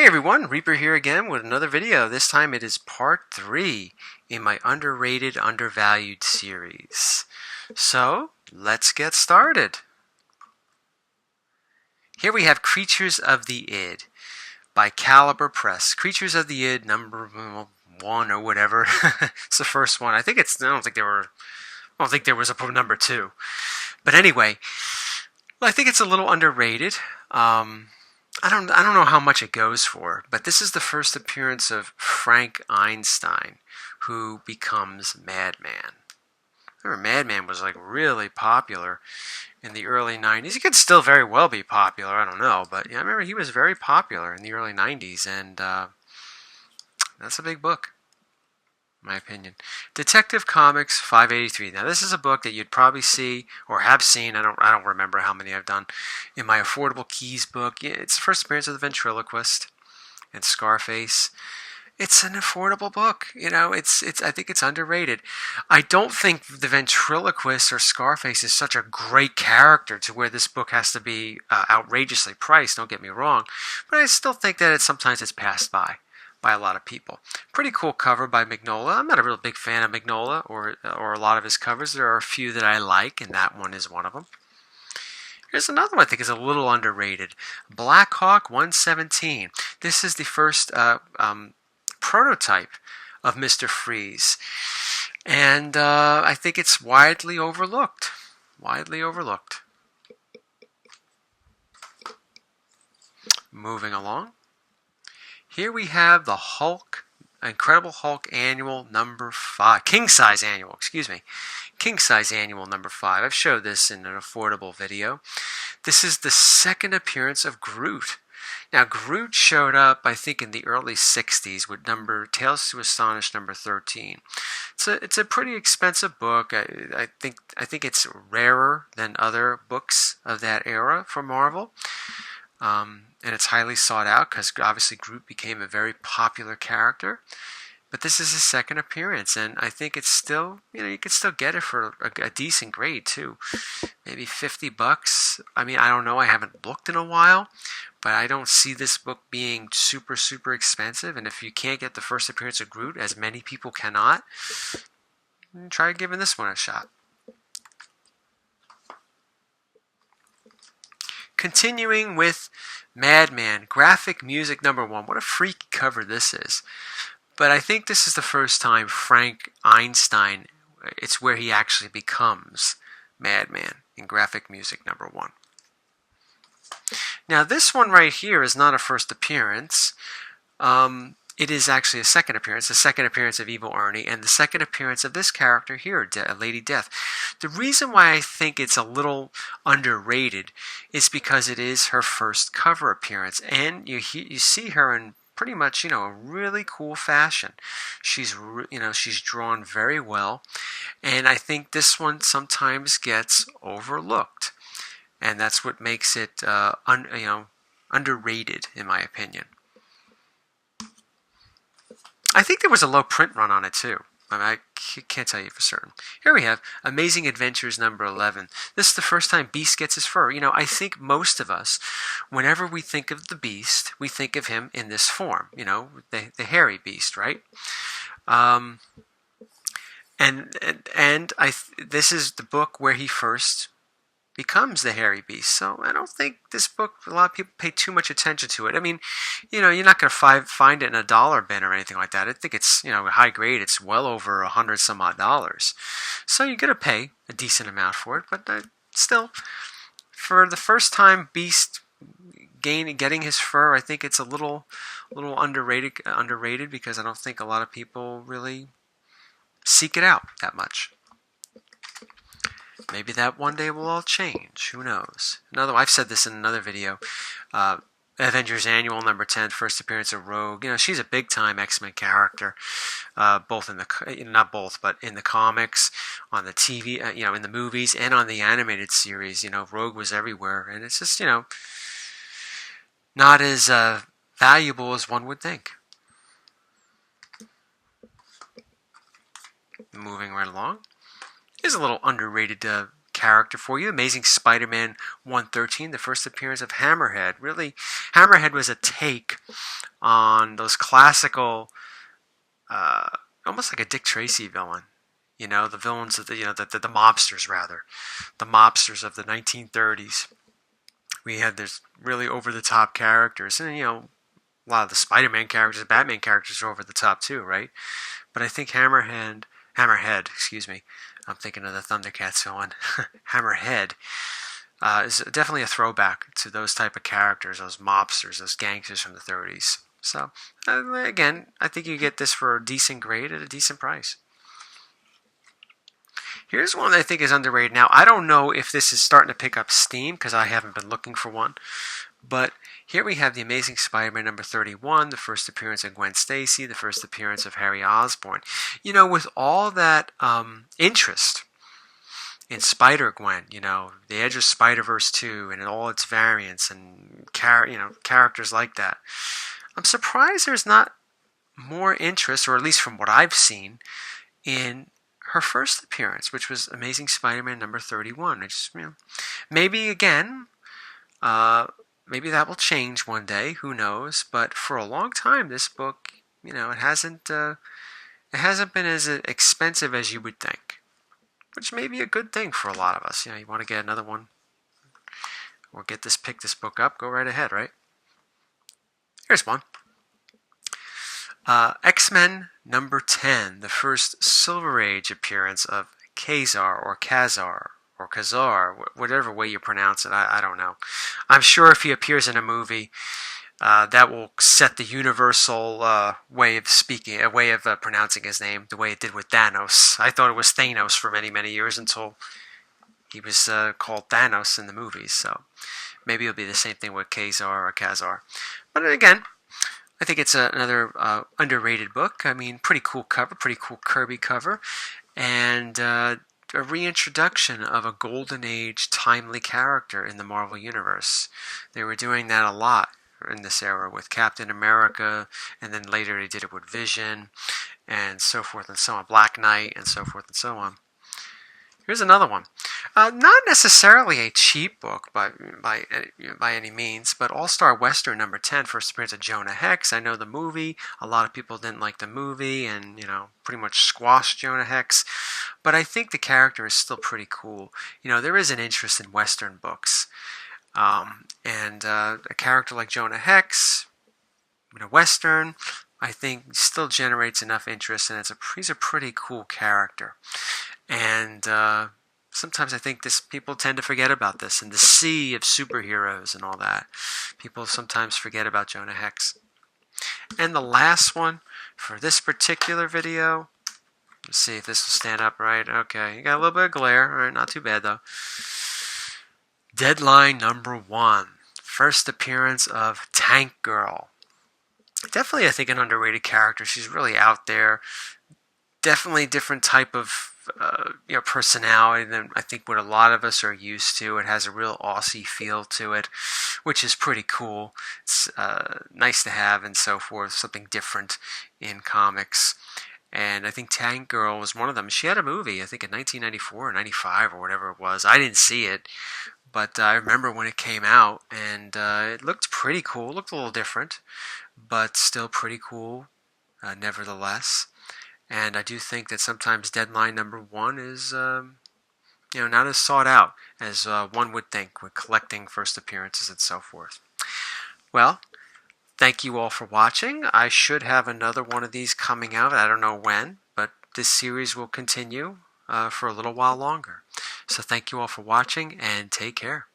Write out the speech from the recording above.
everyone, Reaper here again with another video. This time it is part 3 in my underrated, undervalued series. So, let's get started. Here we have Creatures of the Id by Caliber Press. Creatures of the Id number 1 or whatever. It's the first one. I don't think there was a number 2. But anyway, I think it's a little underrated. I don't know how much it goes for, but this is the first appearance of Frank Einstein, who becomes Madman. Remember, Madman was like really popular in the early 90s. He could still very well be popular, I don't know, but yeah, I remember he was very popular in the early 90s, and that's a big book, in my opinion. Detective Comics 583. Now, this is a book that you'd probably see or have seen. I don't remember how many I've done in my Affordable Keys book. Yeah, it's the first appearance of the ventriloquist and Scarface. It's an affordable book. You know, I think it's underrated. I don't think the ventriloquist or Scarface is such a great character to where this book has to be outrageously priced. Don't get me wrong, but I still think that sometimes it's passed by a lot of people. Pretty cool cover by Mignola. I'm not a real big fan of Mignola or a lot of his covers. There are a few that I like, and that one is one of them. Here's another one I think is a little underrated. Black Hawk 117. This is the first prototype of Mr. Freeze, and I think it's widely overlooked. Moving along. Here we have the Incredible Hulk Annual number 5. King Size Annual number 5. I've showed this in an affordable video. This is the second appearance of Groot. Now, Groot showed up, I think, in the early 60s with Tales to Astonish number 13. It's a pretty expensive book. I think it's rarer than other books of that era for Marvel. And it's highly sought out because obviously Groot became a very popular character. But this is his second appearance, and I think it's still, you can still get it for a decent grade too. Maybe $50. I mean, I don't know. I haven't looked in a while, but I don't see this book being super, super expensive. And if you can't get the first appearance of Groot, as many people cannot, try giving this one a shot. Continuing with Madman, Graphic Music number 1. What a freaky cover this is. But I think this is the first time Frank Einstein, it's where he actually becomes Madman in Graphic Music number 1. Now, this one right here is not a first appearance. It is actually a second appearance, the second appearance of Evil Arnie, and the second appearance of this character here, Lady Death. The reason why I think it's a little underrated is because it is her first cover appearance, and you see her in pretty much, a really cool fashion. She's drawn very well, and I think this one sometimes gets overlooked, and that's what makes it, underrated in my opinion. I think there was a low print run on it too. I can't tell you for certain. Here we have Amazing Adventures number 11. This is the first time Beast gets his fur. I think most of us, whenever we think of the Beast, we think of him in this form. The hairy Beast, right? This is the book where he first becomes the hairy beast. So I don't think this book, a lot of people pay too much attention to it. I mean, you're not going to find it in a dollar bin or anything like that. I think it's, high grade. It's well over $100 some odd. So you're going to pay a decent amount for it. But still, for the first time Beast getting his fur, I think it's a little underrated because I don't think a lot of people really seek it out that much. Maybe that one day will all change. Who knows? I've said this in another video. Avengers Annual number 10, first appearance of Rogue. She's a big-time X-Men character, both in not both, but in the comics, on the TV, in the movies, and on the animated series. Rogue was everywhere, and it's just, not as valuable as one would think. Moving right along. Here's a little underrated character for you. Amazing Spider-Man 113, the first appearance of Hammerhead. Really, Hammerhead was a take on those classical, almost like a Dick Tracy villain. The villains of the mobsters, rather. The mobsters of the 1930s. We had this really over-the-top characters. And, a lot of the Spider-Man characters, Batman characters are over the top too, right? But I think Hammerhead, excuse me. I'm thinking of the Thundercats villain. Hammerhead is definitely a throwback to those type of characters, those mobsters, those gangsters from the 30s. So, again, I think you get this for a decent grade at a decent price. Here's one that I think is underrated. Now, I don't know if this is starting to pick up steam because I haven't been looking for one. But here we have the Amazing Spider-Man number 31, the first appearance of Gwen Stacy, the first appearance of Harry Osborn. With all that interest in Spider-Gwen, the Edge of Spider-Verse 2 and all its variants and characters like that, I'm surprised there's not more interest, or at least from what I've seen, in her first appearance, which was Amazing Spider-Man number 31. Maybe again, maybe that will change one day. Who knows? But for a long time, this book, it hasn't been as expensive as you would think, which may be a good thing for a lot of us. You want to get another one or pick this book up, go right ahead, right? Here's one. X-Men number 10, the first Silver Age appearance of Kazar or Kazar or Kazar, whatever way you pronounce it, I don't know. I'm sure if he appears in a movie, that will set the universal way of speaking, a way of pronouncing his name, the way it did with Thanos. I thought it was Thanos for many, many years until he was called Thanos in the movies. So maybe it'll be the same thing with Kazar or Kazar. But again, I think it's another underrated book. Pretty cool cover, pretty cool Kirby cover, and a reintroduction of a golden age timely character in the Marvel Universe. They were doing that a lot in this era with Captain America, and then later they did it with Vision, and so forth and so on, Black Knight, and so forth and so on. Here's another one. Not necessarily a cheap book by any means, but All-Star Western number 10, first appearance of Jonah Hex. I know the movie. A lot of people didn't like the movie and, pretty much squashed Jonah Hex. But I think the character is still pretty cool. There is an interest in Western books. And a character like Jonah Hex, Western, I think still generates enough interest, and he's a pretty cool character. And sometimes I think people tend to forget about this, and the sea of superheroes and all that. People sometimes forget about Jonah Hex. And the last one for this particular video, let's see if this will stand up right. Okay, you got a little bit of glare. All right, not too bad though. Deadline number 1, first appearance of Tank Girl. Definitely, I think, an underrated character. She's really out there. Definitely different type of personality than I think what a lot of us are used to. It has a real Aussie feel to it, which is pretty cool. It's nice to have and so forth, something different in comics. And I think Tank Girl was one of them. She had a movie, I think in 1994 or 95 or whatever it was. I didn't see it, but I remember when it came out, and it looked pretty cool. It looked a little different, but still pretty cool nevertheless. And I do think that sometimes Deadline number 1 is, not as sought out as one would think with collecting first appearances and so forth. Well, thank you all for watching. I should have another one of these coming out. I don't know when, but this series will continue for a little while longer. So thank you all for watching, and take care.